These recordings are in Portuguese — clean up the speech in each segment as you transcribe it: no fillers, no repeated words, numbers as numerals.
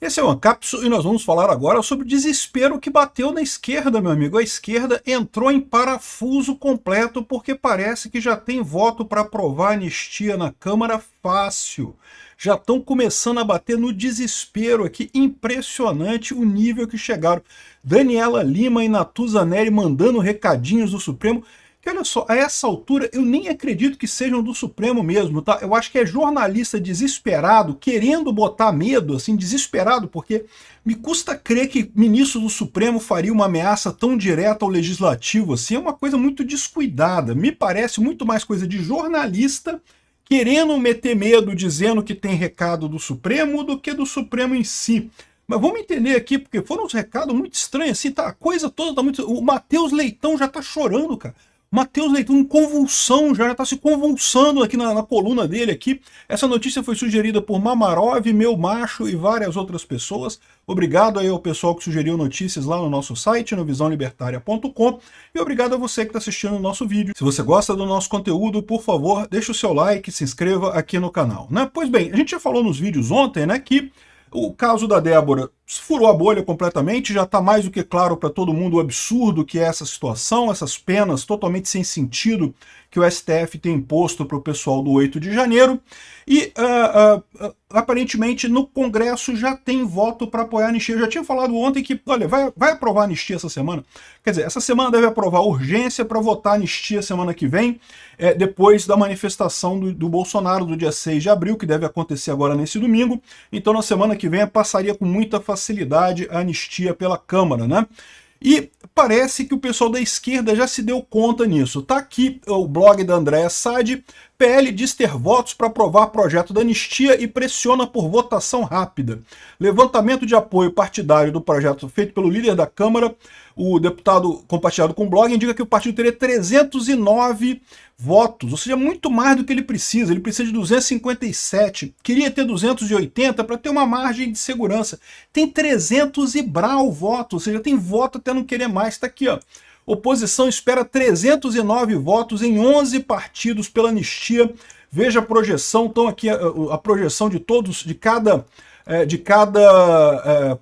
Esse é o Ancapso e nós vamos falar agora sobre o desespero que bateu na esquerda, meu amigo. A esquerda entrou em parafuso completo porque parece que já tem voto para aprovar a anistia na Câmara fácil. Já estão começando a bater no desespero aqui. Impressionante o nível que chegaram. Daniela Lima e Natuza Neri mandando recadinhos do Supremo. Que olha só, a essa altura eu nem acredito que sejam do Supremo mesmo, tá? Eu acho que é jornalista desesperado, querendo botar medo, assim, desesperado, porque me custa crer que ministro do Supremo faria uma ameaça tão direta ao Legislativo, assim, é uma coisa muito descuidada. Me parece muito mais coisa de jornalista querendo meter medo, dizendo que tem recado do Supremo, do que do Supremo em si. Mas vamos entender aqui, porque foram uns recados muito estranhos, assim, tá? A coisa toda tá muito... O Matheus Leitão já tá chorando, cara. Matheus Leitão em convulsão, já está se convulsando aqui na coluna dele aqui. Essa notícia foi sugerida por Mamarov, Meu Macho e várias outras pessoas. Obrigado aí ao pessoal que sugeriu notícias lá no nosso site, no visãolibertaria.com. E obrigado a você que está assistindo o nosso vídeo. Se você gosta do nosso conteúdo, por favor, deixa o seu like, se inscreva aqui no canal, né? Pois bem, a gente já falou nos vídeos ontem, né, que o caso da Débora furou a bolha completamente, já está mais do que claro para todo mundo o absurdo que é essa situação, essas penas totalmente sem sentido que o STF tem imposto para o pessoal do 8 de janeiro, e aparentemente no Congresso já tem voto para apoiar a anistia. Eu já tinha falado ontem que, olha, vai aprovar a anistia essa semana, quer dizer, essa semana deve aprovar urgência para votar a anistia semana que vem, depois da manifestação do Bolsonaro do dia 6 de abril, que deve acontecer agora nesse domingo. Então na semana que vem passaria com muita facilidade a anistia pela Câmara, né? E parece que o pessoal da esquerda já se deu conta nisso. Tá aqui o blog da Andréa Sade. PL diz ter votos para aprovar projeto da anistia e pressiona por votação rápida. Levantamento de apoio partidário do projeto feito pelo líder da Câmara, o deputado compartilhado com o blog, indica que o partido teria 309 votos, ou seja, muito mais do que ele precisa. Ele precisa de 257, queria ter 280 para ter uma margem de segurança. Tem 300 e brau votos, ou seja, tem voto até não querer mais. Está aqui, ó. Oposição espera 309 votos em 11 partidos pela anistia. Veja a projeção, então aqui a projeção de todos, de cada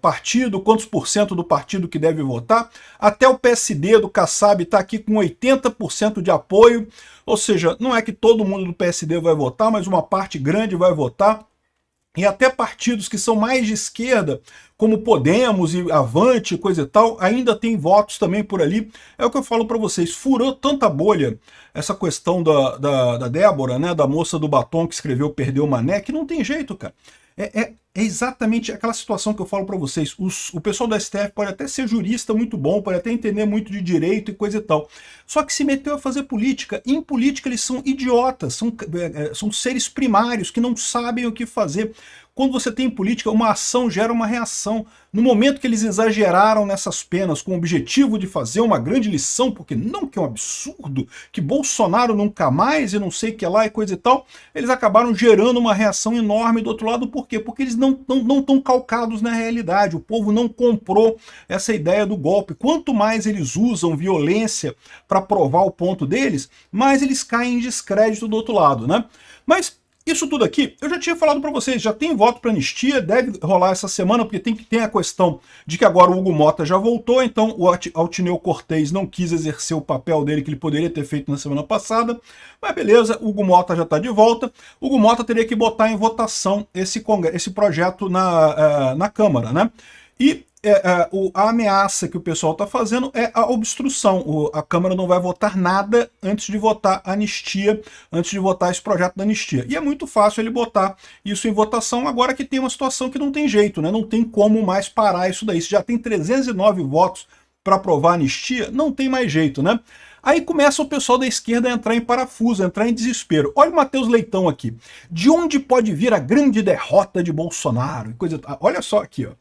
partido, quantos por cento do partido que deve votar. Até o PSD do Kassab está aqui com 80% de apoio, ou seja, não é que todo mundo do PSD vai votar, mas uma parte grande vai votar. E até partidos que são mais de esquerda, como Podemos e Avante, coisa e tal, ainda tem votos também por ali. É o que eu falo para vocês, furou tanta bolha essa questão da Débora, né, da moça do batom que escreveu Perdeu Mané, que não tem jeito, cara. É exatamente aquela situação que eu falo para vocês. O pessoal do STF pode até ser jurista muito bom, pode até entender muito de direito e coisa e tal. Só que se meteu a fazer política. Em política eles são idiotas, são seres primários que não sabem o que fazer. Quando você tem política, uma ação gera uma reação. No momento que eles exageraram nessas penas com o objetivo de fazer uma grande lição, porque não que é um absurdo, que Bolsonaro nunca mais e não sei o que lá e coisa e tal, eles acabaram gerando uma reação enorme do outro lado. Por quê? Porque eles não estão calcados na realidade. O povo não comprou essa ideia do golpe. Quanto mais eles usam violência para provar o ponto deles, mais eles caem em descrédito do outro lado, né? Mas isso tudo aqui, eu já tinha falado para vocês, já tem voto para anistia, deve rolar essa semana, porque tem a questão de que agora o Hugo Mota já voltou, então o Altineu Cortez não quis exercer o papel dele que ele poderia ter feito na semana passada, mas beleza, o Hugo Mota já está de volta. O Hugo Mota teria que botar em votação esse projeto na Câmara, né? E a ameaça que o pessoal está fazendo é a obstrução. A Câmara não vai votar nada antes de votar a anistia, antes de votar esse projeto da anistia. E é muito fácil ele botar isso em votação agora que tem uma situação que não tem jeito, né? Não tem como mais parar isso daí. Se já tem 309 votos para aprovar a anistia, não tem mais jeito, né? Aí começa o pessoal da esquerda a entrar em parafuso, a entrar em desespero. Olha o Matheus Leitão aqui. De onde pode vir a grande derrota de Bolsonaro? Olha só aqui, ó.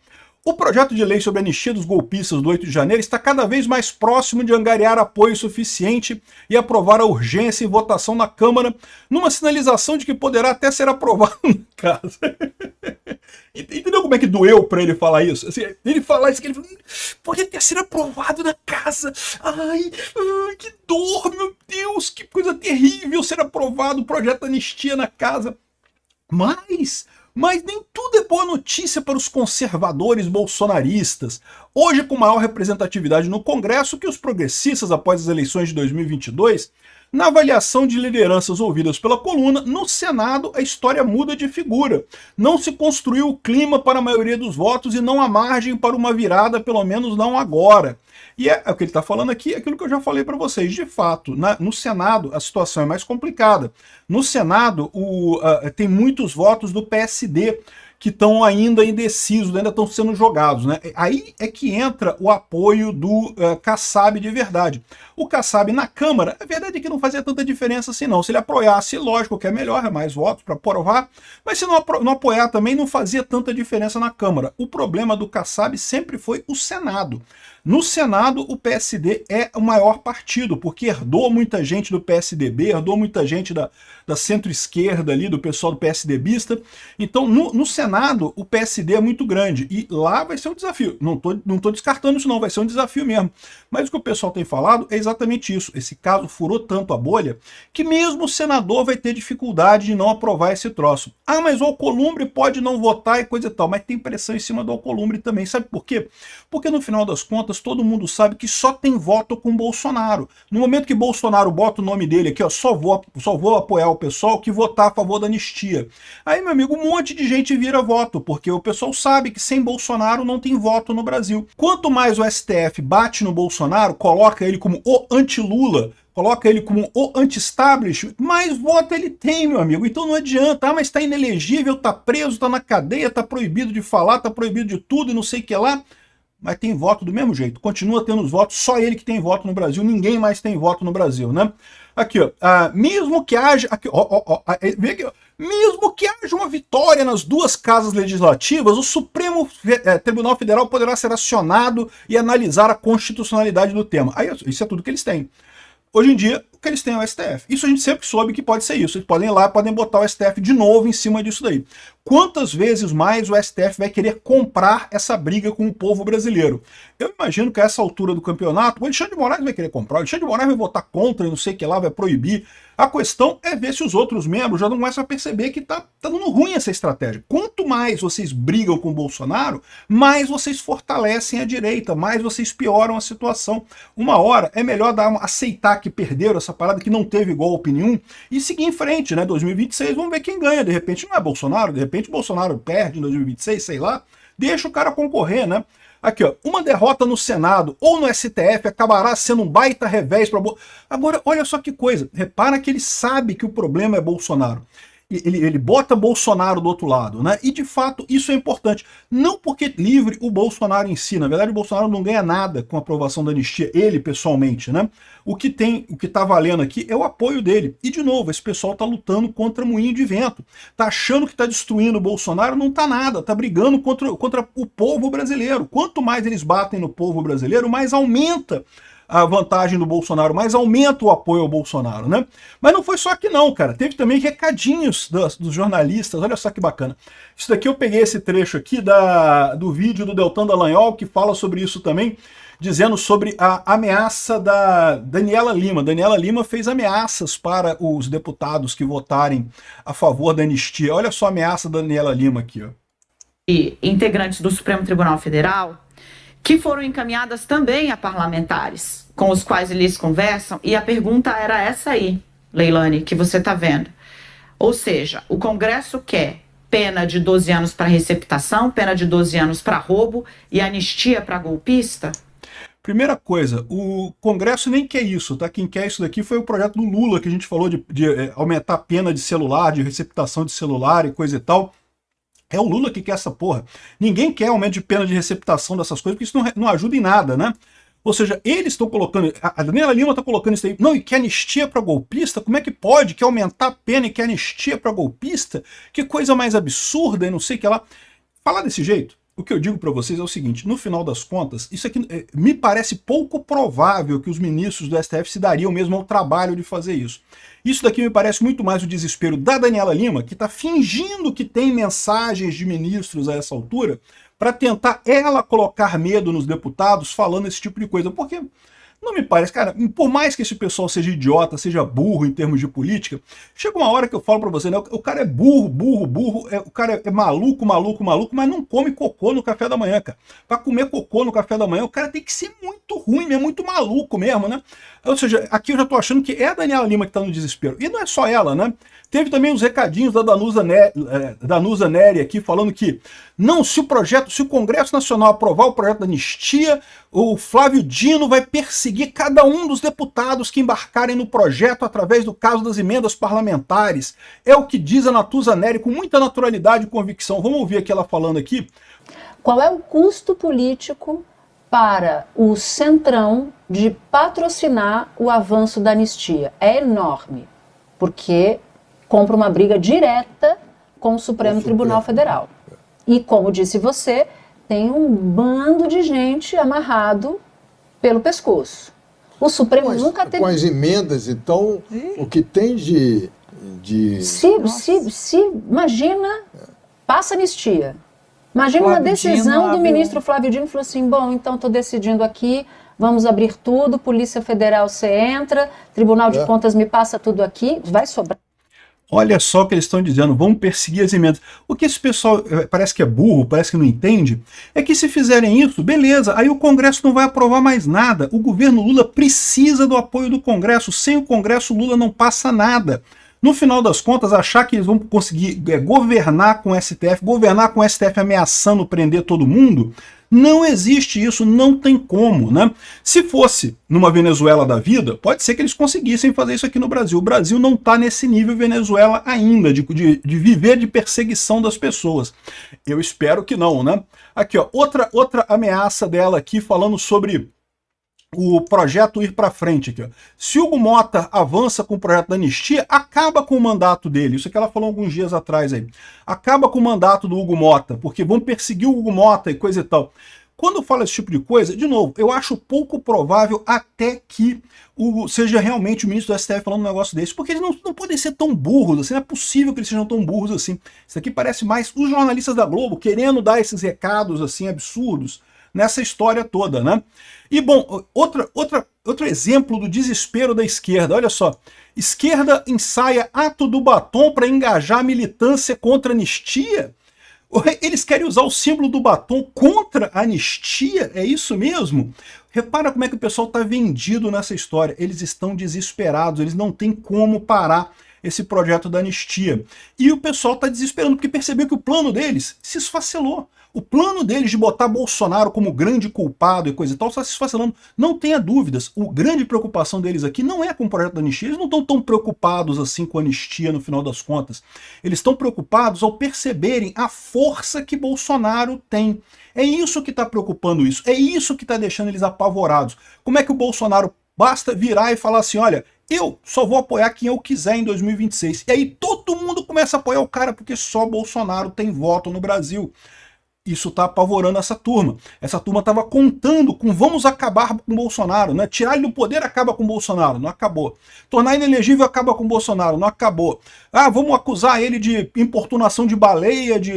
O projeto de lei sobre a anistia dos golpistas do 8 de janeiro está cada vez mais próximo de angariar apoio suficiente e aprovar a urgência em votação na Câmara, numa sinalização de que poderá até ser aprovado na casa. Entendeu como é que doeu para ele falar isso? Assim, ele falar isso, que ele falou, pode até ser aprovado na casa. Ai, que dor, meu Deus, que coisa terrível ser aprovado o projeto de anistia na casa. Mas Mas nem tudo é boa notícia para os conservadores bolsonaristas. Hoje, com maior representatividade no Congresso que os progressistas após as eleições de 2022, na avaliação de lideranças ouvidas pela coluna, no Senado a história muda de figura. Não se construiu o clima para a maioria dos votos e não há margem para uma virada, pelo menos não agora. E é o que ele está falando aqui, aquilo que eu já falei para vocês. De fato, no Senado a situação é mais complicada. No Senado tem muitos votos do PSD que estão ainda indecisos, ainda estão sendo jogados, né? Aí é que entra o apoio do Kassab de verdade. O Kassab na Câmara, a verdade é que não fazia tanta diferença assim não. Se ele apoiasse, lógico que é melhor, é mais votos para aprovar, mas se não apoiar também não fazia tanta diferença na Câmara. O problema do Kassab sempre foi o Senado. No Senado, o PSD é o maior partido, porque herdou muita gente do PSDB, herdou muita gente da centro-esquerda ali, do pessoal do PSDBista. Então, no Senado, o PSD é muito grande. E lá vai ser um desafio. Não tô descartando isso não, vai ser um desafio mesmo. Mas o que o pessoal tem falado é exatamente isso. Esse caso furou tanto a bolha que mesmo o senador vai ter dificuldade de não aprovar esse troço. Ah, mas o Alcolumbre pode não votar e coisa e tal. Mas tem pressão em cima do Alcolumbre também. Sabe por quê? Porque no final das contas, todo mundo sabe que só tem voto com Bolsonaro. No momento que Bolsonaro bota o nome dele aqui, ó, só vou apoiar o pessoal que votar a favor da anistia. Aí, meu amigo, um monte de gente vira voto, porque o pessoal sabe que sem Bolsonaro não tem voto no Brasil. Quanto mais o STF bate no Bolsonaro, coloca ele como o anti-Lula, coloca ele como o anti-establishment, mais voto ele tem, meu amigo. Então não adianta, mas tá inelegível, tá preso, tá na cadeia, tá proibido de falar, tá proibido de tudo e não sei o que lá. Mas tem voto do mesmo jeito, continua tendo os votos, só ele que tem voto no Brasil, ninguém mais tem voto no Brasil, né? Aqui, ó, mesmo que haja, aqui, vê aqui, ó, mesmo que haja uma vitória nas duas casas legislativas, o Supremo Tribunal Federal poderá ser acionado e analisar a constitucionalidade do tema. Aí, isso é tudo que eles têm. Hoje em dia, o que eles têm é o STF. Isso a gente sempre soube que pode ser isso. Eles podem ir lá, podem botar o STF de novo em cima disso daí. Quantas vezes mais o STF vai querer comprar essa briga com o povo brasileiro? Eu imagino que a essa altura do campeonato, o Alexandre de Moraes vai querer comprar, o Alexandre de Moraes vai votar contra e não sei o que lá, vai proibir. A questão é ver se os outros membros já não começam a perceber que tá dando ruim essa estratégia. Quanto mais vocês brigam com o Bolsonaro, mais vocês fortalecem a direita, mais vocês pioram a situação. Uma hora é melhor aceitar que perderam essa parada, que não teve golpe nenhum, e seguir em frente, né? 2026, vamos ver quem ganha. De repente não é Bolsonaro, de repente Bolsonaro perde em 2026, sei lá. Deixa o cara concorrer, né? Aqui, ó, uma derrota no Senado ou no STF acabará sendo um baita revés para Agora, olha só que coisa. Repara que ele sabe que o problema é Bolsonaro. Ele bota Bolsonaro do outro lado, né? E de fato isso é importante. Não porque livre o Bolsonaro em si. Na verdade, o Bolsonaro não ganha nada com a aprovação da anistia, ele pessoalmente, né? O que tá valendo aqui é o apoio dele. E de novo, esse pessoal tá lutando contra moinho de vento. Tá achando que tá destruindo o Bolsonaro, não tá nada. Tá brigando contra o povo brasileiro. Quanto mais eles batem no povo brasileiro, mais aumenta a vantagem do Bolsonaro, mais aumenta o apoio ao Bolsonaro, né? Mas não foi só aqui não, cara. Teve também recadinhos dos jornalistas, olha só que bacana. Isso daqui eu peguei esse trecho aqui do vídeo do Deltan Dallagnol, que fala sobre isso também, dizendo sobre a ameaça da Daniela Lima. Daniela Lima fez ameaças para os deputados que votarem a favor da anistia. Olha só a ameaça da Daniela Lima aqui, ó. E integrantes do Supremo Tribunal Federal que foram encaminhadas também a parlamentares, com os quais eles conversam, e a pergunta era essa aí, Leilani, que você está vendo. Ou seja, o Congresso quer pena de 12 anos para receptação, pena de 12 anos para roubo e anistia para golpista? Primeira coisa, o Congresso nem quer isso, tá? Quem quer isso daqui foi o projeto do Lula, que a gente falou de aumentar a pena de celular, de receptação de celular e coisa e tal. É o Lula que quer essa porra. Ninguém quer aumento de pena de receptação dessas coisas, porque isso não ajuda em nada, né? Ou seja, eles estão colocando... A Daniela Lima está colocando isso aí. Não, e quer anistia para golpista? Como é que pode? Quer aumentar a pena e quer anistia para golpista? Que coisa mais absurda e não sei o que lá. Falar desse jeito, o que eu digo para vocês é o seguinte, no final das contas, isso aqui me parece pouco provável que os ministros do STF se dariam mesmo ao trabalho de fazer isso. Isso daqui me parece muito mais o desespero da Daniela Lima, que está fingindo que tem mensagens de ministros a essa altura, para tentar ela colocar medo nos deputados falando esse tipo de coisa. Porque Não me parece, cara, por mais que esse pessoal seja idiota, seja burro em termos de política, chega uma hora que eu falo pra você, né, o cara é burro, o cara é maluco, mas não come cocô no café da manhã, cara. Pra comer cocô no café da manhã, o cara tem que ser muito ruim, é muito maluco mesmo, né? Ou seja, aqui eu já tô achando que é a Daniela Lima que tá no desespero. E não é só ela, né? Teve também os recadinhos da Danusa Neri aqui falando que não, se o Congresso Nacional aprovar o projeto da anistia, o Flávio Dino vai perseguir cada um dos deputados que embarcarem no projeto através do caso das emendas parlamentares. É o que diz a Natuza Neri com muita naturalidade e convicção. Vamos ouvir aqui ela falando aqui. Qual é o custo político para o Centrão de patrocinar o avanço da anistia? É enorme, porque compra uma briga direta com o Supremo Tribunal Federal. E, como disse você, tem um bando de gente amarrado pelo pescoço. O Supremo nunca teve... Com as emendas, então, o que tem de... Imagina, passa anistia. Imagina uma decisão do ministro Flávio Dino, falou assim, bom, então estou decidindo aqui, vamos abrir tudo, Polícia Federal você entra, Tribunal de Contas me passa tudo aqui, vai sobrar. Olha só o que eles estão dizendo, vamos perseguir as emendas. O que esse pessoal parece que é burro, parece que não entende, é que se fizerem isso, beleza, aí o Congresso não vai aprovar mais nada. O governo Lula precisa do apoio do Congresso, sem o Congresso Lula não passa nada. No final das contas, achar que eles vão conseguir governar com o STF ameaçando prender todo mundo, não existe isso, não tem como, né? Se fosse numa Venezuela da vida, pode ser que eles conseguissem fazer isso aqui no Brasil. O Brasil não está nesse nível Venezuela ainda, de viver de perseguição das pessoas. Eu espero que não, né? Aqui, ó, outra ameaça dela aqui, falando sobre o projeto ir para frente aqui, ó. Se Hugo Mota avança com o projeto da anistia, acaba com o mandato dele. Isso que ela falou alguns dias atrás aí. Acaba com o mandato do Hugo Mota, porque vão perseguir o Hugo Mota e coisa e tal. Quando eu falo esse tipo de coisa, de novo, eu acho pouco provável até que seja realmente o ministro do STF falando um negócio desse, porque eles não podem ser tão burros assim, não é possível que eles sejam tão burros assim. Isso aqui parece mais os jornalistas da Globo querendo dar esses recados assim absurdos nessa história toda, né? E, bom, outro exemplo do desespero da esquerda, olha só. Esquerda ensaia ato do batom para engajar militância contra a anistia? Eles querem usar o símbolo do batom contra a anistia? É isso mesmo? Repara como é que o pessoal está vendido nessa história. Eles estão desesperados, eles não têm como parar esse projeto da anistia. E o pessoal está desesperando, porque percebeu que o plano deles se esfacelou. O plano deles de botar Bolsonaro como grande culpado e coisa e tal está se esfacelando. Não tenha dúvidas, a grande preocupação deles aqui não é com o projeto da anistia, eles não estão tão preocupados assim com a anistia no final das contas. Eles estão preocupados ao perceberem a força que Bolsonaro tem. É isso que está preocupando isso, é isso que está deixando eles apavorados. Como é que o Bolsonaro basta virar e falar assim, olha, eu só vou apoiar quem eu quiser em 2026. E aí todo mundo começa a apoiar o cara porque só Bolsonaro tem voto no Brasil. Isso está apavorando essa turma. Essa turma estava contando com vamos acabar com o Bolsonaro, né? Tirar ele do poder acaba com o Bolsonaro, não acabou. Tornar inelegível acaba com o Bolsonaro, não acabou. Ah, vamos acusar ele de importunação de baleia, de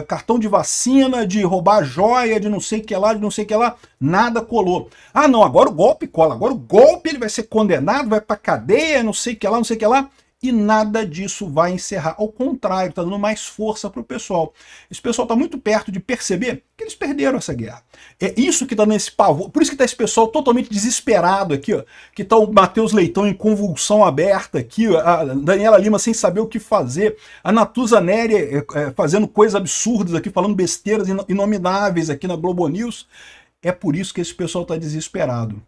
cartão de vacina, de roubar joia, de não sei o que lá, de não sei o que lá. Nada colou. Ah, não, agora o golpe cola. Agora o golpe ele vai ser condenado, vai pra cadeia, não sei o que lá, não sei o que lá. E nada disso vai encerrar. Ao contrário, está dando mais força para o pessoal. Esse pessoal está muito perto de perceber que eles perderam essa guerra. É isso que está nesse pavor. Por isso que está esse pessoal totalmente desesperado aqui, ó, que está o Matheus Leitão em convulsão aberta aqui, ó, a Daniela Lima sem saber o que fazer, a Natuza Neri fazendo coisas absurdas aqui, falando besteiras inomináveis aqui na Globo News. É por isso que esse pessoal está desesperado.